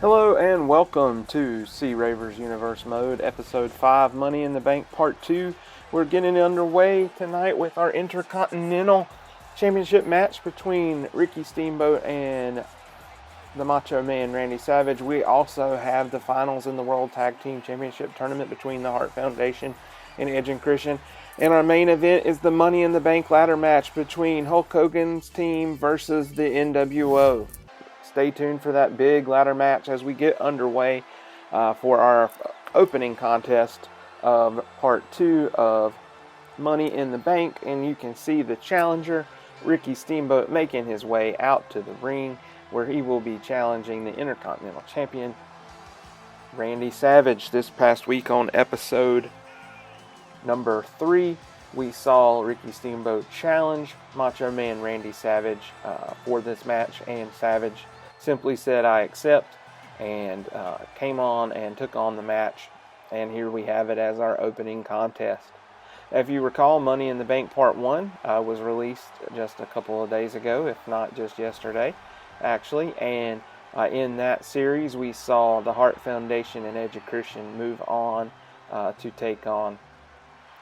Hello and welcome to Sea Ravers Universe Mode, Episode 5, Money in the Bank Part 2. We're getting underway tonight with our Intercontinental Championship match between Ricky Steamboat and the Macho Man Randy Savage. We also have the finals in the World Tag Team Championship tournament between the Hart Foundation and Edge and Christian. And our main event is the Money in the Bank ladder match between Hulk Hogan's team versus the NWO. Stay tuned for that big ladder match as we get underway for our opening contest of Part 2 of Money in the Bank. And you can see the challenger, Ricky Steamboat, making his way out to the ring where he will be challenging the Intercontinental Champion, Randy Savage. This past week on episode number 3, we saw Ricky Steamboat challenge Macho Man Randy Savage for this match, and Savage simply said, "I accept," and came on and took on the match. And here we have it as our opening contest. If you recall, Money in the Bank Part 1 was released just a couple of days ago, if not just yesterday, actually. And in that series, we saw the Hart Foundation and Edge of Christian move on to take on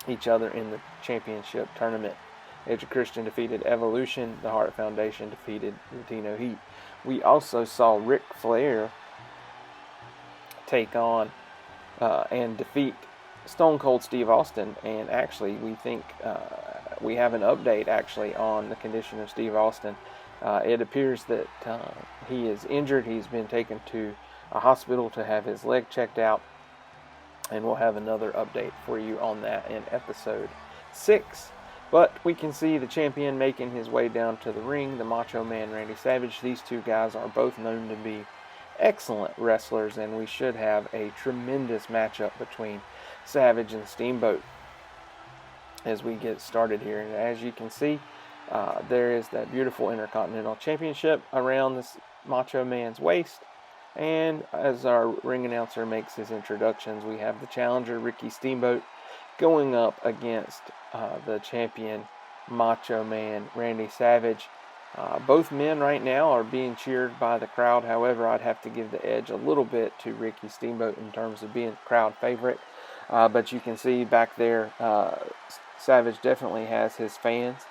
each other in the championship tournament. Edge of Christian defeated Evolution. The Hart Foundation defeated Latino Heat. We also saw Ric Flair take on and defeat Stone Cold Steve Austin. And actually, we think we have an update actually on the condition of Steve Austin. It appears that he is injured. He's been taken to a hospital to have his leg checked out. And we'll have another update for you on that in episode 6. But we can see the champion making his way down to the ring, the Macho Man Randy Savage. These two guys are both known to be excellent wrestlers, and we should have a tremendous matchup between Savage and Steamboat as we get started here. And as you can see, there is that beautiful Intercontinental Championship around this Macho Man's waist. And as our ring announcer makes his introductions, we have the challenger, Ricky Steamboat, going up against the champion, Macho Man Randy Savage. Both men right now are being cheered by the crowd. However, I'd have to give the edge a little bit to Ricky Steamboat in terms of being crowd favorite. But you can see back there, Savage definitely has his fans.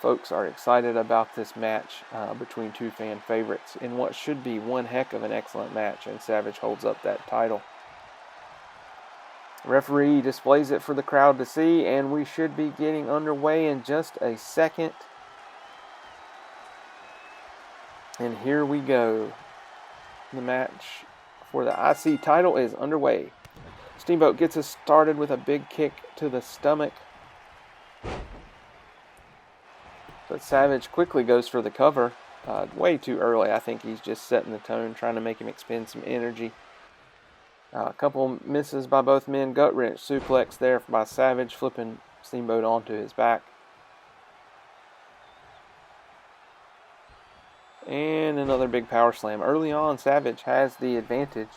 Folks are excited about this match between two fan favorites in what should be one heck of an excellent match, and Savage holds up that title. Referee displays it for the crowd to see, and we should be getting underway in just a second. And here we go. The match for the IC title is underway. Steamboat gets us started with a big kick to the stomach. But Savage quickly goes for the cover. Way too early. I think he's just setting the tone, trying to make him expend some energy. A couple misses by both men. Gut wrench suplex there by Savage, flipping Steamboat onto his back. And another big power slam. Early on, Savage has the advantage.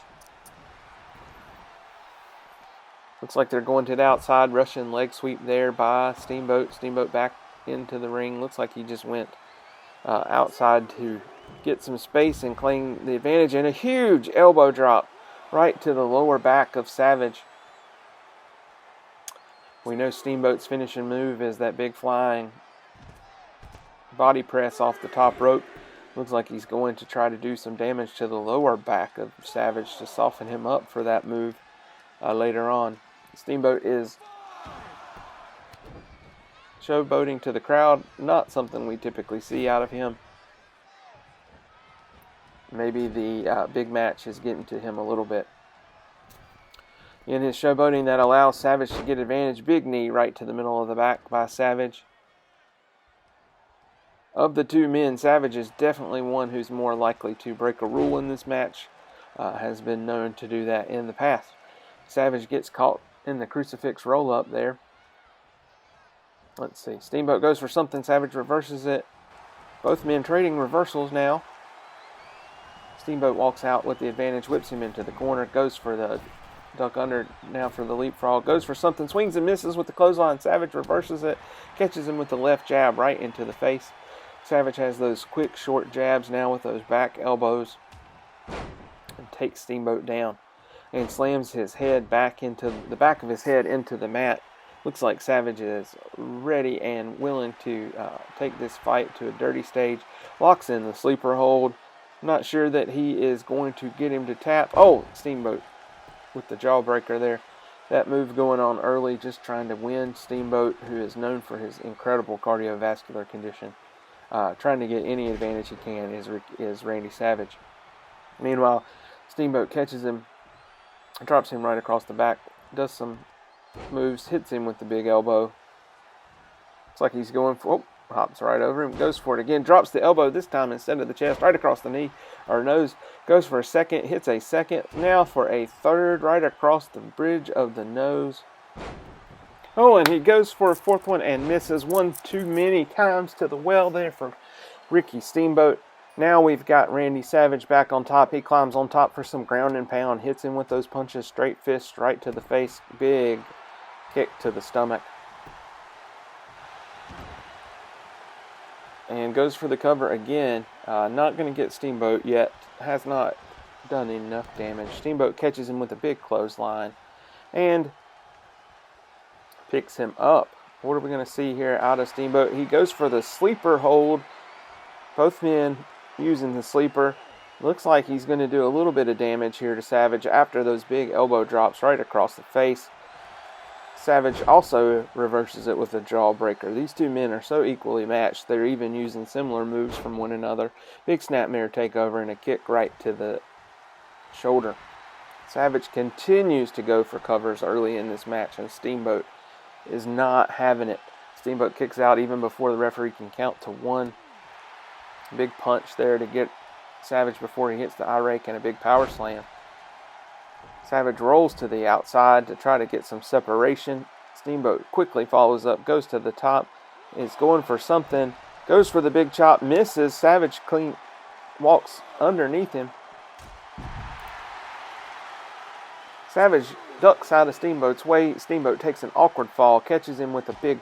Looks like they're going to the outside. Russian leg sweep there by Steamboat. Steamboat back into the ring. Looks like he just went outside to get some space and claim the advantage. And a huge elbow drop right to the lower back of Savage. We know Steamboat's finishing move is that big flying body press off the top rope. Looks like he's going to try to do some damage to the lower back of Savage to soften him up for that move later on. Steamboat is showboating to the crowd. Not something we typically see out of him. Maybe the big match is getting to him a little bit. In his showboating, that allows Savage to get advantage. Big knee right to the middle of the back by Savage. Of the two men, Savage is definitely one who's more likely to break a rule in this match. Has been known to do that in the past. Savage gets caught in the crucifix roll-up there. Let's see. Steamboat goes for something. Savage reverses it. Both men trading reversals now. Steamboat walks out with the advantage, whips him into the corner, goes for the duck under, now for the leapfrog, goes for something, swings and misses with the clothesline. Savage reverses it, catches him with the left jab right into the face. Savage has those quick, short jabs now with those back elbows. and takes Steamboat down and slams his head back into the back of his head into the mat. Looks like Savage is ready and willing to take this fight to a dirty stage. Locks in the sleeper hold. Not sure that he is going to get him to tap. Oh, Steamboat with the jawbreaker there. That move going on early, just trying to win. Steamboat, who is known for his incredible cardiovascular condition, trying to get any advantage he can, is Randy Savage. Meanwhile, Steamboat catches him, drops him right across the back, does some moves, hits him with the big elbow. It's like he's going for, hops right over him, goes for it again, drops the elbow this time instead of the chest, right across the knee or nose, goes for a second, hits a second, now for a third, right across the bridge of the nose. Oh, and he goes for a fourth one and misses. One too many times to the well there for Ricky Steamboat. Now we've got Randy Savage back on top. He climbs on top for some ground and pound, hits him with those punches, straight fist right to the face, big kick to the stomach. And goes for the cover again. Not going to get Steamboat yet. Has not done enough damage. Steamboat catches him with a big clothesline and picks him up. What are we going to see here out of Steamboat? He goes for the sleeper hold. Both men using the sleeper. Looks like he's going to do a little bit of damage here to Savage after those big elbow drops right across the face. Savage also reverses it with a jawbreaker. These two men are so equally matched. They're even using similar moves from one another. Big snapmare takeover and a kick right to the shoulder. Savage continues to go for covers early in this match, and Steamboat is not having it. Steamboat kicks out even before the referee can count to one. Big punch there to get Savage before he hits the eye rake, and a big power slam. Savage rolls to the outside to try to get some separation. Steamboat quickly follows up, goes to the top, is going for something, goes for the big chop, misses. Savage clean walks underneath him. Savage ducks out of Steamboat's way. Steamboat takes an awkward fall, catches him with a big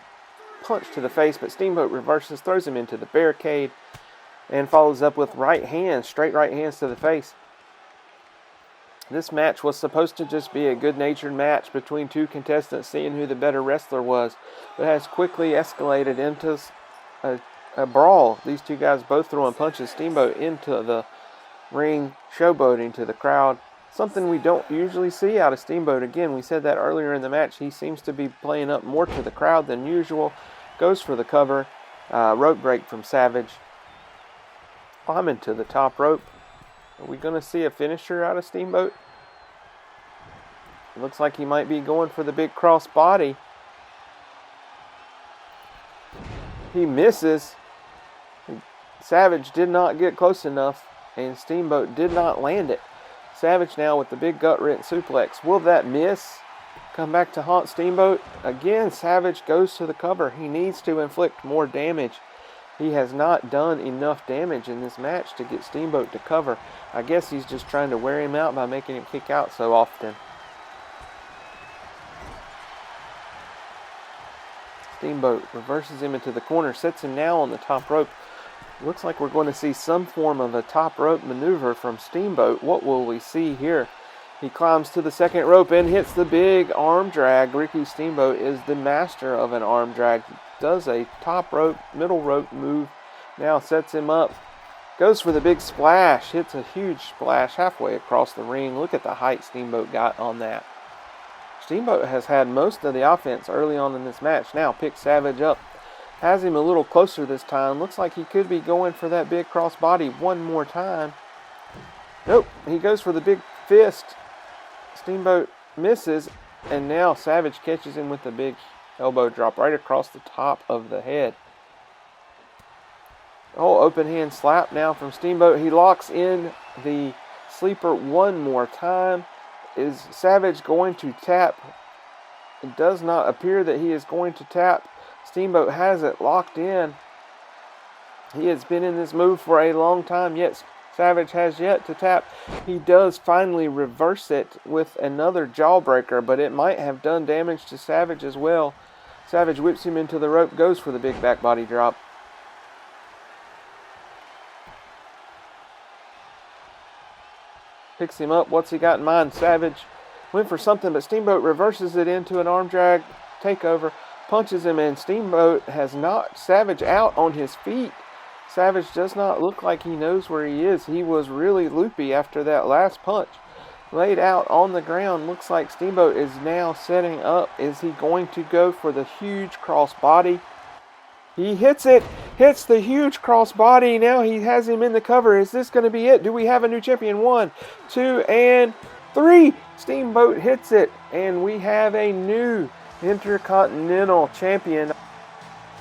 punch to the face, but Steamboat reverses, throws him into the barricade, and follows up with right hands, straight right hands to the face. This match was supposed to just be a good-natured match between two contestants seeing who the better wrestler was, but has quickly escalated into a brawl. These two guys both throwing punches. Steamboat into the ring, showboating to the crowd. Something we don't usually see out of Steamboat. Again, we said that earlier in the match. He seems to be playing up more to the crowd than usual. Goes for the cover. Rope break from Savage. Climbing to the top rope. Are we going to see a finisher out of Steamboat? It looks like he might be going for the big cross body. He misses. Savage did not get close enough, and Steamboat did not land it. Savage now with the big gut-wrench suplex. Will that miss? Come back to haunt Steamboat. Again, Savage goes to the cover. He needs to inflict more damage. He has not done enough damage in this match to get Steamboat to cover. I guess he's just trying to wear him out by making him kick out so often. Steamboat reverses him into the corner, sets him now on the top rope. Looks like we're going to see some form of a top rope maneuver from Steamboat. What will we see here? He climbs to the second rope and hits the big arm drag. Ricky Steamboat is the master of an arm drag. Does a top rope, middle rope move. Now sets him up. Goes for the big splash. Hits a huge splash halfway across the ring. Look at the height Steamboat got on that. Steamboat has had most of the offense early on in this match. Now picks Savage up. Has him a little closer this time. Looks like he could be going for that big cross body one more time. Nope. He goes for the big fist. Steamboat misses. And now Savage catches him with the big elbow drop right across the top of the head. Oh, open hand slap now from Steamboat. He locks in the sleeper one more time. Is Savage going to tap? It does not appear that he is going to tap. Steamboat has it locked in. He has been in this move for a long time, yet Savage has yet to tap. He does finally reverse it with another jawbreaker, but it might have done damage to Savage as well. Savage whips him into the rope, goes for the big back body drop. picks him up. What's he got in mind? Savage went for something, but Steamboat reverses it into an arm drag takeover, punches him, and Steamboat has knocked Savage out on his feet. Savage does not look like he knows where he is. He was really loopy after that last punch. Laid out on the ground. Looks like Steamboat is now setting up. Is he going to go for the huge crossbody? He hits it. Hits the huge crossbody. Now he has him in the cover. Is this going to be it? Do we have a new champion? 1, 2, and 3. Steamboat hits it. And we have a new Intercontinental Champion.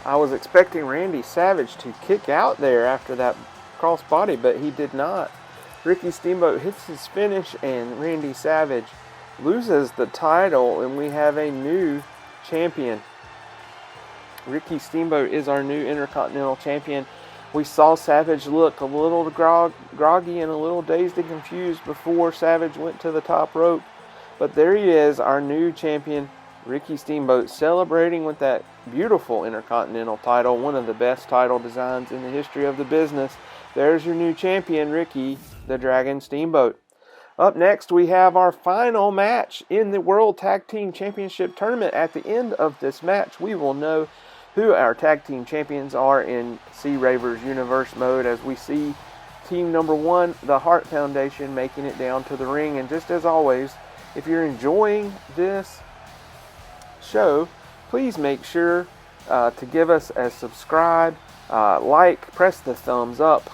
I was expecting Randy Savage to kick out there after that crossbody, but he did not. Ricky Steamboat hits his finish, and Randy Savage loses the title, and we have a new champion. Ricky Steamboat is our new Intercontinental Champion. We saw Savage look a little groggy and a little dazed and confused before Savage went to the top rope. But there he is, our new champion, Ricky Steamboat, celebrating with that beautiful Intercontinental title, one of the best title designs in the history of the business. There's your new champion, Ricky the Dragon Steamboat. Up next, we have our final match in the World Tag Team Championship Tournament. At the end of this match, we will know who our tag team champions are in C. Ravers Universe mode, as we see team number 1, the Hart Foundation, making it down to the ring. And just as always, if you're enjoying this show, please make sure to give us a subscribe, like, press the thumbs up,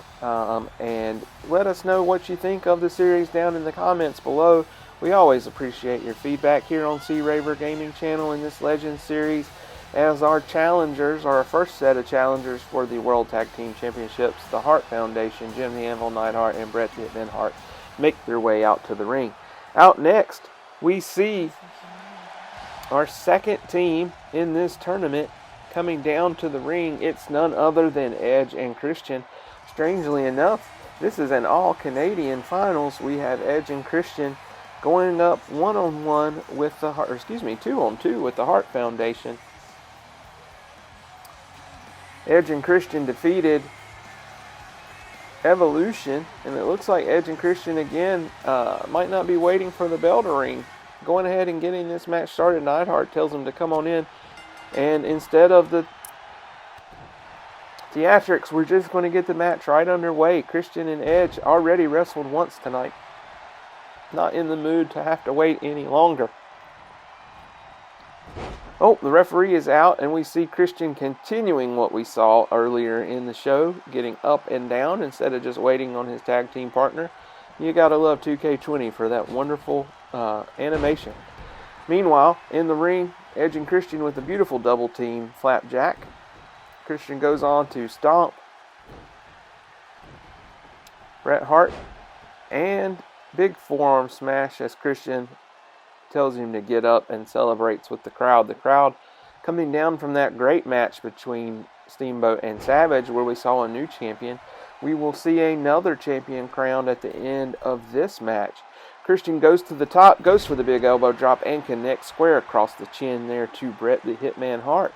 and let us know what you think of the series down in the comments below. We always appreciate your feedback here on C. Raver Gaming Channel in this Legends series, as our challengers, our first set of challengers for the World Tag Team Championships, the Hart Foundation, Jim the Anvil Neidhart, and Bret the Hitman Hart, make their way out to the ring. Out next, we see our second team in this tournament coming down to the ring. It's none other than Edge and Christian. Strangely enough, this is an all-Canadian finals. We have Edge and Christian going up 1-on-1 with the Hart, 2-on-2 with the Hart Foundation. Edge and Christian defeated Evolution, and it looks like Edge and Christian again might not be waiting for the bell to ring. Going ahead and getting this match started. Neidhart tells him to come on in, and instead of the theatrics, we're just going to get the match right underway. Christian and Edge already wrestled once tonight. Not in the mood to have to wait any longer. Oh, the referee is out, and we see Christian continuing what we saw earlier in the show, getting up and down instead of just waiting on his tag team partner. You gotta love 2K20 for that wonderful animation. Meanwhile, in the ring, Edge and Christian with a beautiful double team flapjack. Christian goes on to stomp Bret Hart, and big forearm smash as Christian tells him to get up and celebrates with the crowd. The crowd coming down from that great match between Steamboat and Savage, where we saw a new champion. We will see another champion crowned at the end of this match. Christian goes to the top, goes for the big elbow drop, and connects square across the chin there to Bret the Hitman Hart.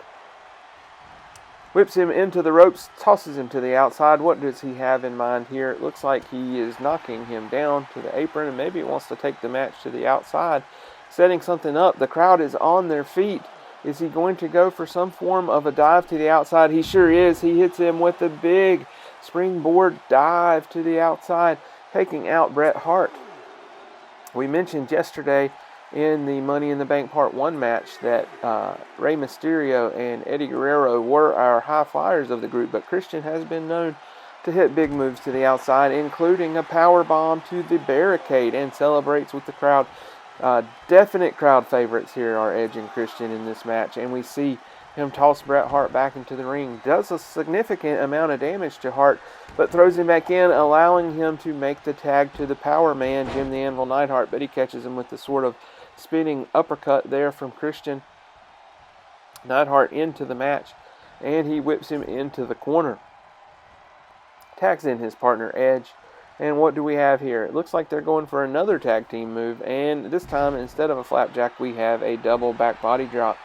Whips him into the ropes, tosses him to the outside. What does he have in mind here? It looks like he is knocking him down to the apron, and maybe he wants to take the match to the outside, setting something up. The crowd is on their feet. Is he going to go for some form of a dive to the outside? He sure is. He hits him with a big springboard dive to the outside, taking out Bret Hart. We mentioned yesterday in the Money in the Bank Part 1 match that Rey Mysterio and Eddie Guerrero were our high flyers of the group, but Christian has been known to hit big moves to the outside, including a power bomb to the barricade, and celebrates with the crowd. Definite crowd favorites here are Edge and Christian in this match, and we see him toss Bret Hart back into the ring. Does a significant amount of damage to Hart, but throws him back in, allowing him to make the tag to the power man, Jim the Anvil Neidhart, but he catches him with the sort of spinning uppercut there from Christian. Neidhart into the match, and he whips him into the corner. Tags in his partner Edge, and what do we have here? It looks like they're going for another tag team move, and this time instead of a flapjack we have a double back body drop.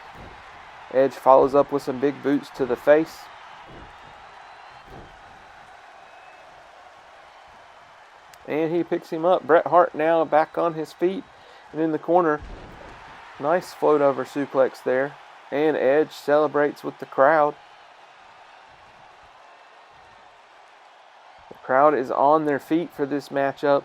Edge follows up with some big boots to the face. And he picks him up. Bret Hart now back on his feet and in the corner. Nice float over suplex there. And Edge celebrates with the crowd. The crowd is on their feet for this matchup.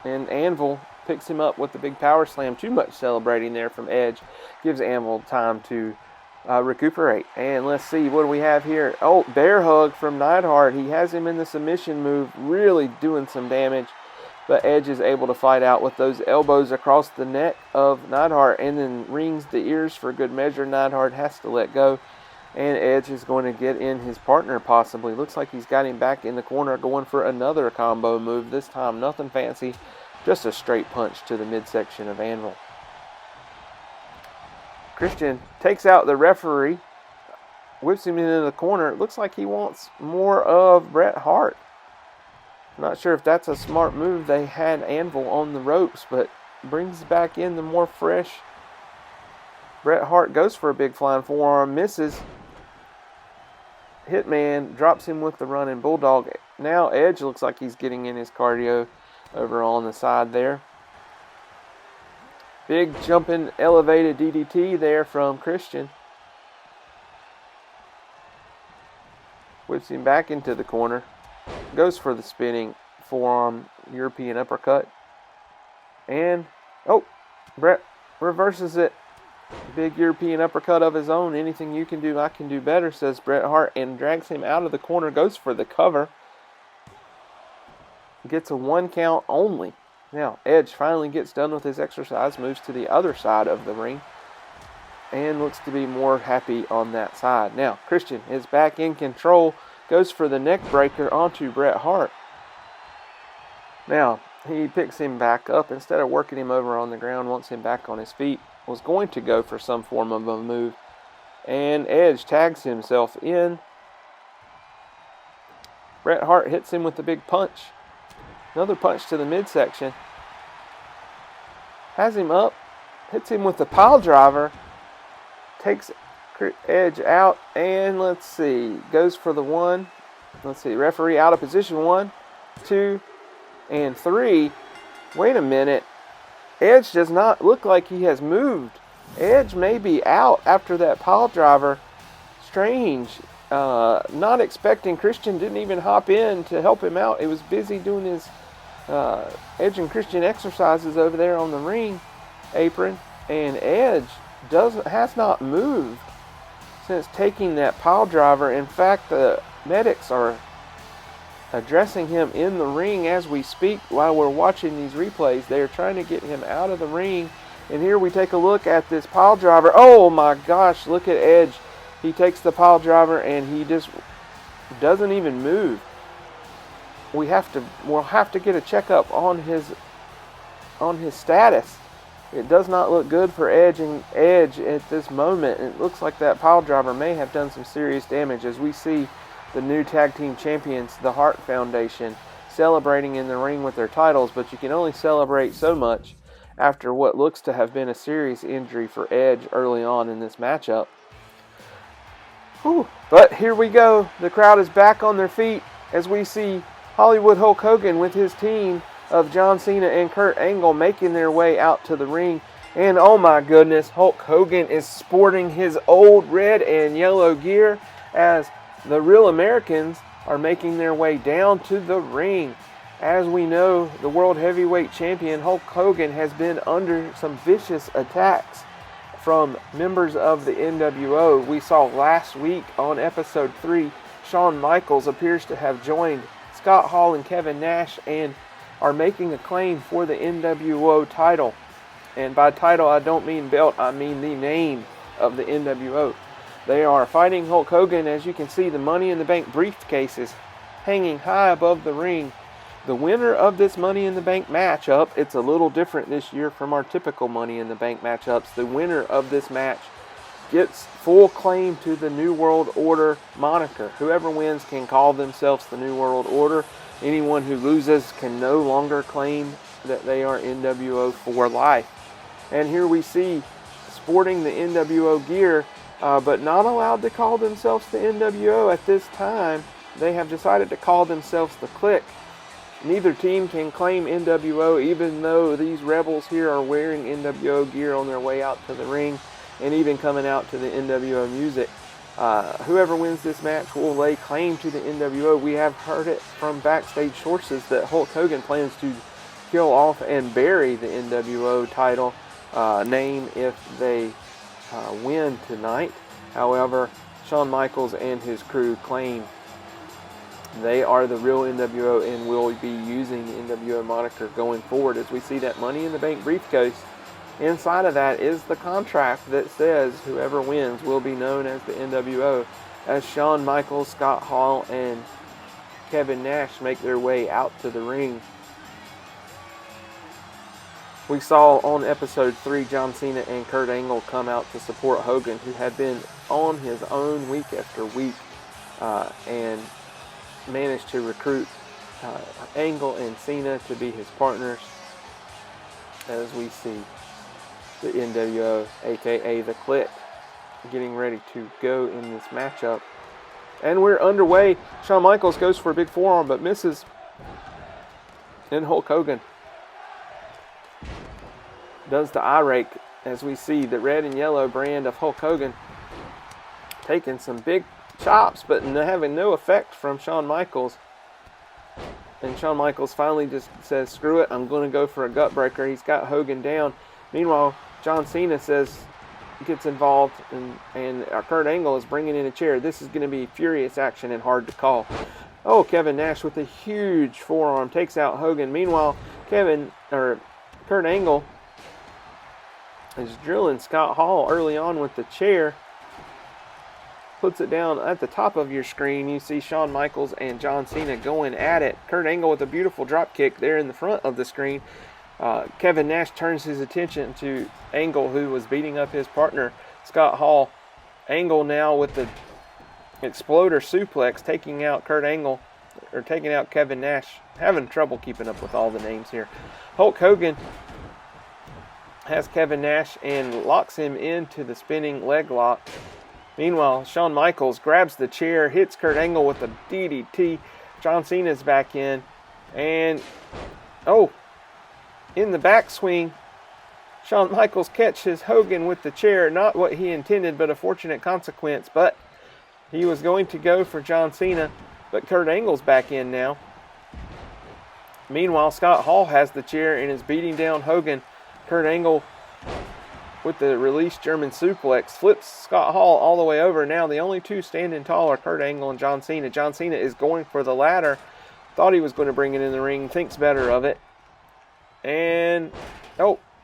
And Anvil picks him up with the big power slam. Too much celebrating there from Edge. Gives Anvil time to recuperate. And let's see, what do we have here? Oh, bear hug from Neidhart. He has him in the submission move, really doing some damage. But Edge is able to fight out with those elbows across the neck of Neidhart and then rings the ears for good measure. Neidhart has to let go. And Edge is going to get in his partner possibly. Looks like he's got him back in the corner going for another combo move. This time nothing fancy, just a straight punch to the midsection of Anvil. Christian takes out the referee, whips him into the corner. It looks like he wants more of Bret Hart. Not sure if that's a smart move. They had Anvil on the ropes, but brings back in the more fresh. Bret Hart goes for a big flying forearm, misses. Hitman drops him with the running bulldog. Now Edge looks like he's getting in his cardio over on the side there. Big jumping elevated DDT there from Christian. Whips him back into the corner. Goes for the spinning forearm European uppercut. And, oh, Bret reverses it. Big European uppercut of his own. Anything you can do, I can do better, says Bret Hart, and drags him out of the corner. Goes for the cover. Gets a 1 count only. Now, Edge finally gets done with his exercise, moves to the other side of the ring, and looks to be more happy on that side. Now, Christian is back in control, goes for the neck breaker onto Bret Hart. Now, he picks him back up. Instead of working him over on the ground, wants him back on his feet. Was going to go for some form of a move. And Edge tags himself in. Bret Hart hits him with the big punch. Another punch to the midsection. Has him up. Hits him with the pile driver. Takes Edge out. And let's see. Goes for the 1. Let's see. Referee out of position. 1, 2, and 3. Wait a minute. Edge does not look like he has moved. Edge may be out after that pile driver. Strange. Not expecting. Christian didn't even hop in to help him out. He was busy doing his Edge and Christian exercises over there on the ring apron. And Edge has not moved since taking that pile driver. In fact, the medics are addressing him in the ring as we speak while we're watching these replays. They're trying to get him out of the ring. And here we take a look at this pile driver. Oh my gosh, look at Edge. He takes the pile driver and he just doesn't even move. We'll have to get a checkup on his status. It does not look good for Edge at this moment. It looks like that pile driver may have done some serious damage as we see the new tag team champions, the Hart Foundation, celebrating in the ring with their titles, but you can only celebrate so much after what looks to have been a serious injury for Edge early on in this matchup. Whew. But here we go. The crowd is back on their feet as we see Hollywood Hulk Hogan with his team of John Cena and Kurt Angle making their way out to the ring. And oh my goodness, Hulk Hogan is sporting his old red and yellow gear as the Real Americans are making their way down to the ring. As we know, the World Heavyweight Champion Hulk Hogan has been under some vicious attacks from members of the NWO. We saw last week on episode 3, Shawn Michaels appears to have joined Scott Hall and Kevin Nash and are making a claim for the NWO title. And by title, I don't mean belt, I mean the name of the NWO. They are fighting Hulk Hogan. As you can see, the Money in the Bank briefcases hanging high above the ring. The winner of this Money in the Bank matchup, it's a little different this year from our typical Money in the Bank matchups. The winner of this match gets full claim to the New World Order moniker. Whoever wins can call themselves the New World Order. Anyone who loses can no longer claim that they are NWO for life. And here we see sporting the NWO gear, but not allowed to call themselves the NWO at this time. They have decided to call themselves the Clique. Neither team can claim NWO, even though these rebels here are wearing NWO gear on their way out to the ring and even coming out to the NWO music. Whoever wins this match will lay claim to the NWO. We have heard it from backstage sources that Hulk Hogan plans to kill off and bury the NWO title name if they win tonight. However, Shawn Michaels and his crew claim they are the real NWO and will be using the NWO moniker going forward. As we see that Money in the Bank briefcase, inside of that is the contract that says whoever wins will be known as the NWO, as Shawn Michaels, Scott Hall, and Kevin Nash make their way out to the ring. We saw on episode 3 John Cena and Kurt Angle come out to support Hogan, who had been on his own week after week and managed to recruit Angle and Cena to be his partners, as we see the NWO, aka the Clique, getting ready to go in this matchup. And we're underway. Shawn Michaels goes for a big forearm but misses. And Hulk Hogan does the eye rake, as we see the red and yellow brand of Hulk Hogan taking some big chops but having no effect from Shawn Michaels. And Shawn Michaels finally just says, screw it, I'm going to go for a gut breaker. He's got Hogan down. Meanwhile, John Cena gets involved, and Kurt Angle is bringing in a chair. This is going to be furious action and hard to call. Oh, Kevin Nash with a huge forearm takes out Hogan. Meanwhile, Kurt Angle is drilling Scott Hall early on with the chair. Puts it down at the top of your screen. You see Shawn Michaels and John Cena going at it. Kurt Angle with a beautiful drop kick there in the front of the screen. Kevin Nash turns his attention to Angle, who was beating up his partner, Scott Hall. Angle now with the exploder suplex, taking out Kevin Nash. Having trouble keeping up with all the names here. Hulk Hogan has Kevin Nash and locks him into the spinning leg lock. Meanwhile, Shawn Michaels grabs the chair, hits Kurt Angle with a DDT. John Cena's back in. And, in the backswing, Shawn Michaels catches Hogan with the chair. Not what he intended, but a fortunate consequence. But he was going to go for John Cena, but Kurt Angle's back in now. Meanwhile, Scott Hall has the chair and is beating down Hogan. Kurt Angle, with the released German suplex, flips Scott Hall all the way over. Now the only two standing tall are Kurt Angle and John Cena. John Cena is going for the ladder. Thought he was going to bring it in the ring. Thinks better of it. And,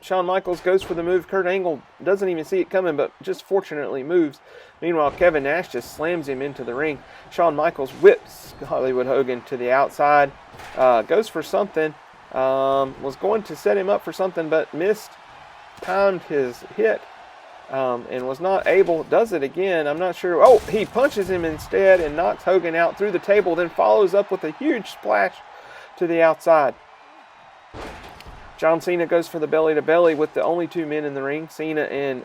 Shawn Michaels goes for the move. Kurt Angle doesn't even see it coming, but just fortunately moves. Meanwhile, Kevin Nash just slams him into the ring. Shawn Michaels whips Hollywood Hogan to the outside. Goes for something. Was going to set him up for something, but missed. Timed his hit and was not able. Does it again. I'm not sure. He punches him instead and knocks Hogan out through the table, then follows up with a huge splash to the outside. John Cena goes for the belly-to-belly with the only two men in the ring, Cena and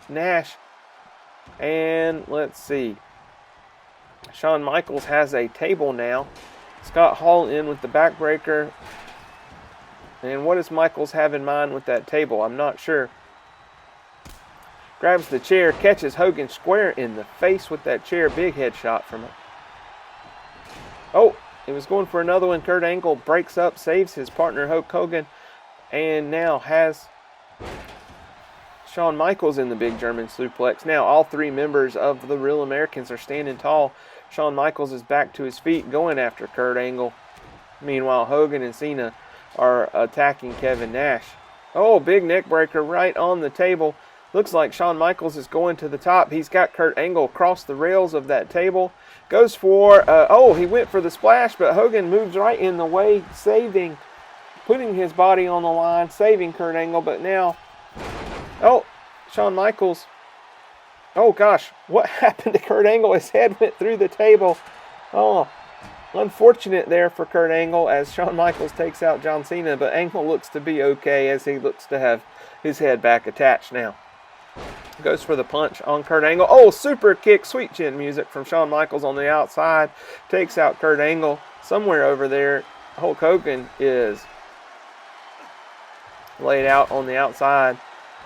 Nash. And let's see. Shawn Michaels has a table now. Scott Hall in with the backbreaker. And what does Michaels have in mind with that table? I'm not sure. Grabs the chair, catches Hogan square in the face with that chair. Big headshot from it. He was going for another one. Kurt Angle breaks up, saves his partner Hulk Hogan, and now has Shawn Michaels in the big German suplex. Now all three members of the Real Americans are standing tall. Shawn Michaels is back to his feet, going after Kurt Angle. Meanwhile, Hogan and Cena are attacking Kevin Nash. Big neck breaker right on the table. Looks like Shawn Michaels is going to the top. He's got Kurt Angle across the rails of that table. Goes for, he went for the splash, but Hogan moves right in the way, putting his body on the line, saving Kurt Angle. But now, Shawn Michaels, what happened to Kurt Angle? His head went through the table. Unfortunate there for Kurt Angle as Shawn Michaels takes out John Cena, but Angle looks to be okay as he looks to have his head back attached now. Goes for the punch on Kurt Angle. Super kick, sweet chin music from Shawn Michaels on the outside. Takes out Kurt Angle somewhere over there. Hulk Hogan is laid out on the outside,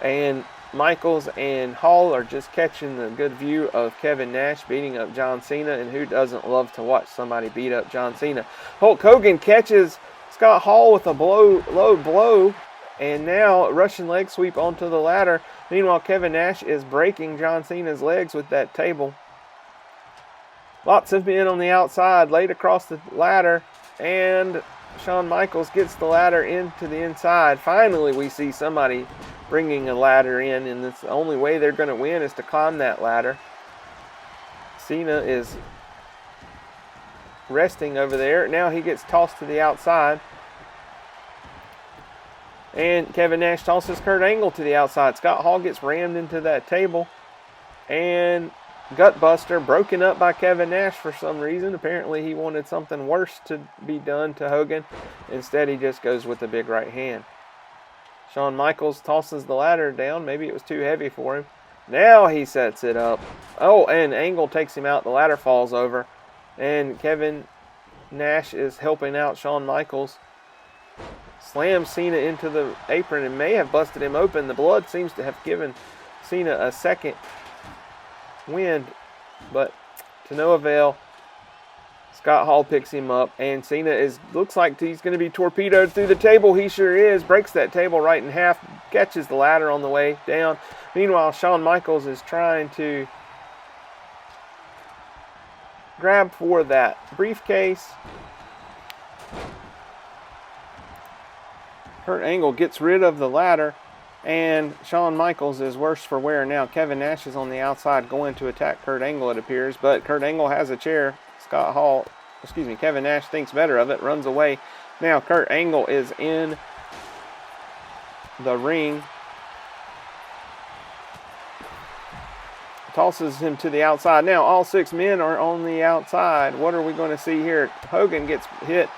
and Michaels and Hall are just catching the good view of Kevin Nash beating up John Cena, and who doesn't love to watch somebody beat up John Cena? Hulk Hogan catches Scott Hall with a low blow, and now a Russian leg sweep onto the ladder. Meanwhile, Kevin Nash is breaking John Cena's legs with that table. Lots of men on the outside laid across the ladder, and Shawn Michaels gets the ladder into the inside. Finally, we see somebody bringing a ladder in, and it's the only way they're going to win is to climb that ladder. Cena is resting over there. Now he gets tossed to the outside. And Kevin Nash tosses Kurt Angle to the outside. Scott Hall gets rammed into that table. And Gutbuster broken up by Kevin Nash for some reason. Apparently he wanted something worse to be done to Hogan. Instead he just goes with the big right hand. Shawn Michaels tosses the ladder down. Maybe it was too heavy for him. Now he sets it up. Oh, and Angle takes him out. The ladder falls over. And Kevin Nash is helping out Shawn Michaels. Slams Cena into the apron and may have busted him open. The blood seems to have given Cena a second wind, but to no avail. Scott Hall picks him up, and Cena looks like he's going to be torpedoed through the table. He sure is. Breaks that table right in half. Catches the ladder on the way down. Meanwhile, Shawn Michaels is trying to grab for that briefcase. Kurt Angle gets rid of the ladder, and Shawn Michaels is worse for wear now. Kevin Nash is on the outside going to attack Kurt Angle, it appears, but Kurt Angle has a chair. Kevin Nash thinks better of it, runs away. Now Kurt Angle is in the ring. Tosses him to the outside. Now all 6 men are on the outside. What are we going to see here? Hogan gets hit.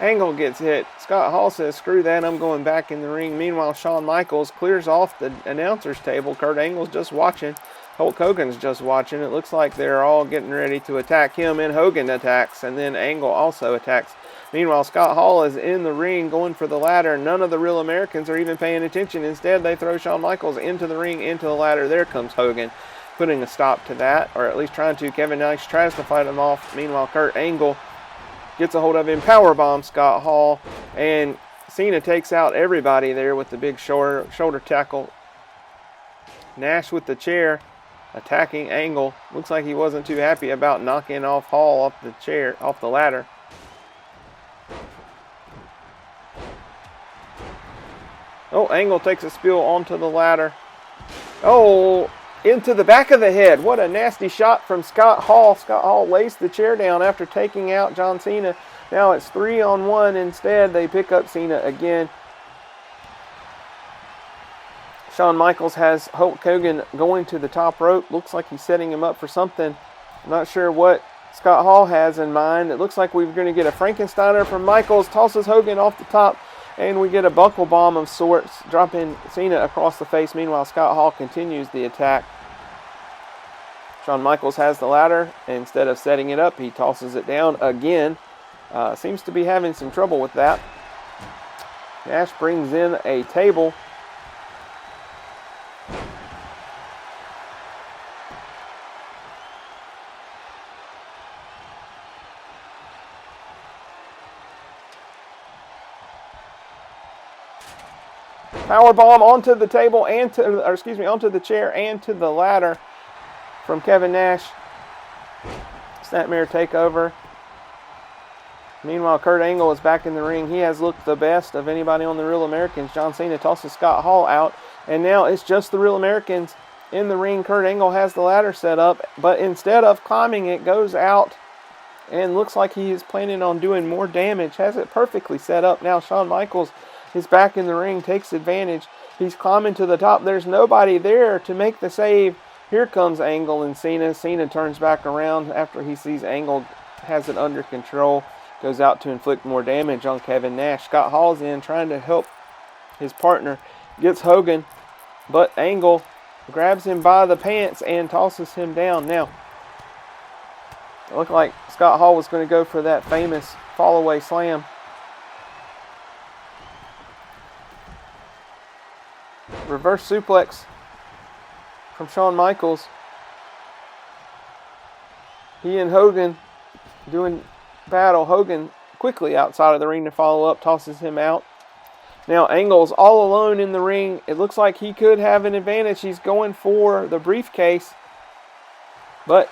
Angle gets hit. Scott Hall says, screw that, I'm going back in the ring. Meanwhile, Shawn Michaels clears off the announcer's table. Kurt Angle's just watching. Hulk Hogan's just watching. It looks like they're all getting ready to attack him, and Hogan attacks, and then Angle also attacks. Meanwhile, Scott Hall is in the ring going for the ladder. None of the Real Americans are even paying attention. Instead, they throw Shawn Michaels into the ring, into the ladder. There comes Hogan, putting a stop to that, or at least trying to. Kevin Nash tries to fight him off. Meanwhile, Kurt Angle gets a hold of him, powerbomb Scott Hall, and Cena takes out everybody there with the big shoulder tackle. Nash with the chair, attacking Angle. Looks like he wasn't too happy about knocking off Hall off the ladder. Oh, Angle takes a spill onto the ladder. Oh, into the back of the head. What a nasty shot from Scott Hall. Scott Hall lays the chair down after taking out John Cena. Now it's 3-on-1. Instead, they pick up Cena again. Shawn Michaels has Hulk Hogan going to the top rope. Looks like he's setting him up for something. I'm not sure what Scott Hall has in mind. It looks like we're going to get a Frankensteiner from Michaels. Tosses Hogan off the top. And we get a buckle bomb of sorts, dropping Cena across the face. Meanwhile, Scott Hall continues the attack. Shawn Michaels has the ladder. Instead of setting it up, he tosses it down again. Seems to be having some trouble with that. Nash brings in a table. Powerbomb onto the table onto the chair and to the ladder from Kevin Nash. Snapmare takeover. Meanwhile, Kurt Angle is back in the ring. He has looked the best of anybody on the Real Americans. John Cena tosses Scott Hall out, and now it's just the Real Americans in the ring. Kurt Angle has the ladder set up, but instead of climbing it, goes out and looks like he is planning on doing more damage. Has it perfectly set up. Now Shawn Michaels is back in the ring, takes advantage. He's climbing to the top. There's nobody there to make the save. Here comes Angle and Cena. Cena turns back around after he sees Angle has it under control. Goes out to inflict more damage on Kevin Nash. Scott Hall's in trying to help his partner. Gets Hogan, but Angle grabs him by the pants and tosses him down. Now, it looked like Scott Hall was going to go for that famous fall-away slam. Reverse suplex from Shawn Michaels. He and Hogan doing battle. Hogan quickly outside of the ring to follow up, tosses him out. Now Angle's all alone in the ring. It looks like he could have an advantage. He's going for the briefcase. But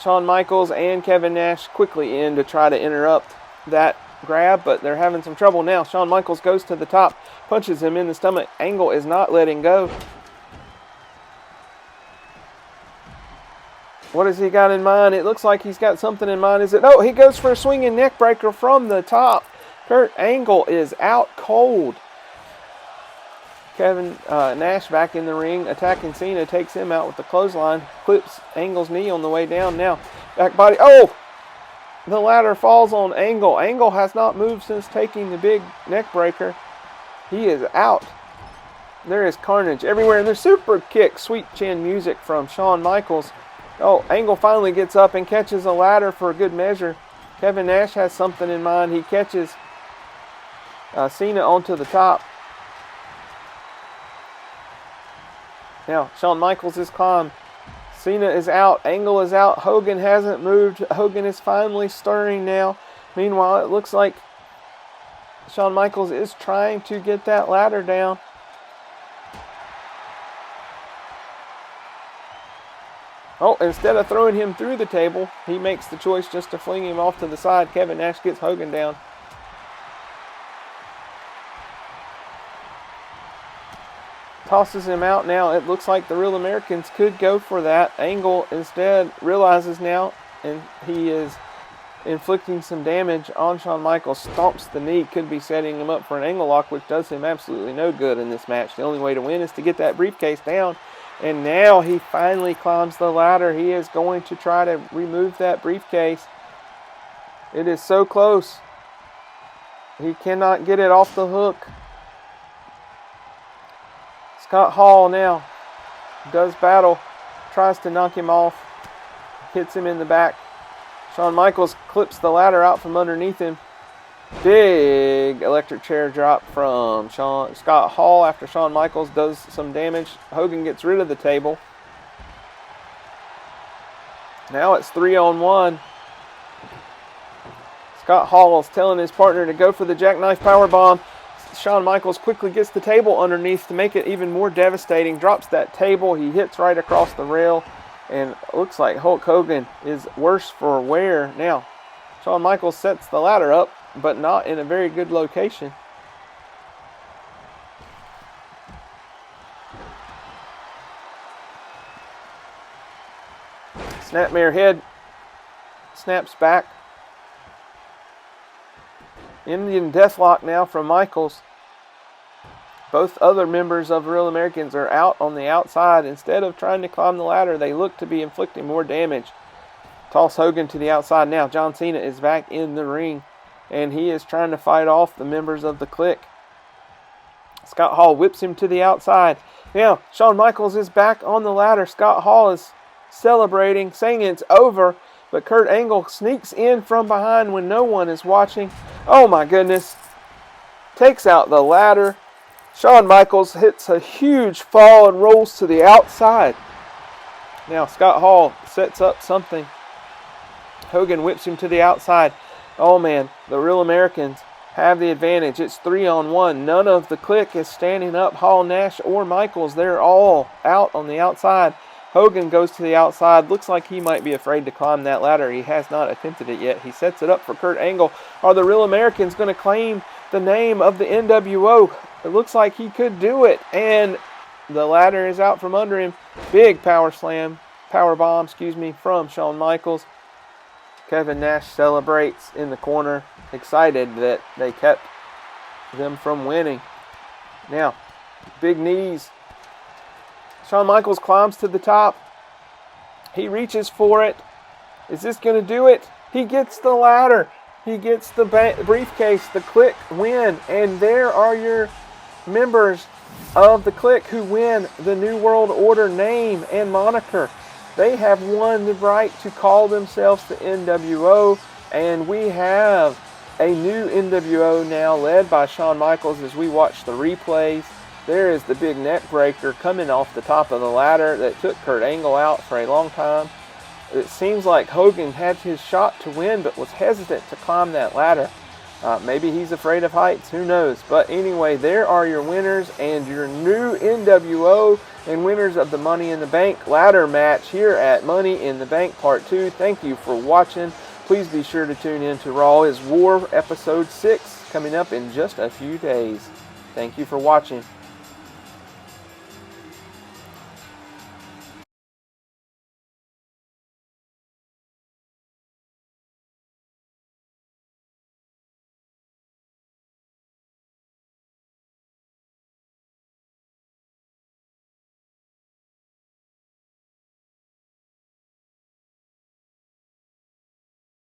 Shawn Michaels and Kevin Nash quickly in to try to interrupt that grab, but they're having some trouble now. Shawn Michaels goes to the top, punches him in the stomach. Angle is not letting go. What has he got in mind? It looks like he's got something in mind. Is it? Oh, he goes for a swinging neck breaker from the top. Kurt Angle is out cold. Kevin Nash back in the ring, attacking Cena, takes him out with the clothesline, clips Angle's knee on the way down. Now, back body. Oh! The ladder falls on Angle. Angle has not moved since taking the big neck breaker. He is out. There is carnage everywhere, and there's super kick, sweet chin music from Shawn Michaels. Oh, Angle finally gets up and catches a ladder for a good measure. Kevin Nash has something in mind. He catches Cena onto the top. Now, Shawn Michaels is climbed. Cena is out. Angle is out. Hogan hasn't moved. Hogan is finally stirring now. Meanwhile, it looks like Shawn Michaels is trying to get that ladder down. Oh, instead of throwing him through the table, he makes the choice just to fling him off to the side. Kevin Nash gets Hogan down. Tosses him out now. It looks like the Real Americans could go for that. Angle instead realizes now, and he is inflicting some damage on Shawn Michaels. Stomps the knee, could be setting him up for an angle lock, which does him absolutely no good in this match. The only way to win is to get that briefcase down. And now he finally climbs the ladder. He is going to try to remove that briefcase. It is so close. He cannot get it off the hook. Scott Hall now does battle, tries to knock him off, hits him in the back. Shawn Michaels clips the ladder out from underneath him. Big electric chair drop from Scott Hall after Shawn Michaels does some damage. Hogan gets rid of the table. Now it's 3-on-1. Scott Hall is telling his partner to go for the jackknife powerbomb. Shawn Michaels quickly gets the table underneath to make it even more devastating. Drops that table. He hits right across the rail. And it looks like Hulk Hogan is worse for wear. Now, Shawn Michaels sets the ladder up, but not in a very good location. Snapmare head snaps back. Indian Deathlock now from Michaels. Both other members of Real Americans are out on the outside. Instead of trying to climb the ladder, they look to be inflicting more damage. Toss Hogan to the outside now. John Cena is back in the ring, and he is trying to fight off the members of the Clique. Scott Hall whips him to the outside. Now, Shawn Michaels is back on the ladder. Scott Hall is celebrating, saying it's over, but Kurt Angle sneaks in from behind when no one is watching. Oh my goodness. Takes out the ladder. Shawn Michaels hits a huge fall and rolls to the outside. Now Scott Hall sets up something. Hogan whips him to the outside. Oh man, the Real Americans have the advantage. It's 3-on-1. None of the Clique is standing up. Hall, Nash, or Michaels. They're all out on the outside. Hogan goes to the outside. Looks like he might be afraid to climb that ladder. He has not attempted it yet. He sets it up for Kurt Angle. Are the Real Americans going to claim the name of the NWO? It looks like he could do it. And the ladder is out from under him. Big power bomb, from Shawn Michaels. Kevin Nash celebrates in the corner, excited that they kept them from winning. Now, big knees. Shawn Michaels climbs to the top. He reaches for it. Is this going to do it? He gets the ladder. He gets the briefcase. The Clique win. And there are your members of the Clique who win the New World Order name and moniker. They have won the right to call themselves the NWO. And we have a new NWO now led by Shawn Michaels as we watch the replays. There is the big neck breaker coming off the top of the ladder that took Kurt Angle out for a long time. It seems like Hogan had his shot to win, but was hesitant to climb that ladder. Maybe he's afraid of heights, who knows. But anyway, there are your winners and your new NWO and winners of the Money in the Bank ladder match here at Money in the Bank Part 2. Thank you for watching. Please be sure to tune in to Raw is War Episode 6 coming up in just a few days. Thank you for watching.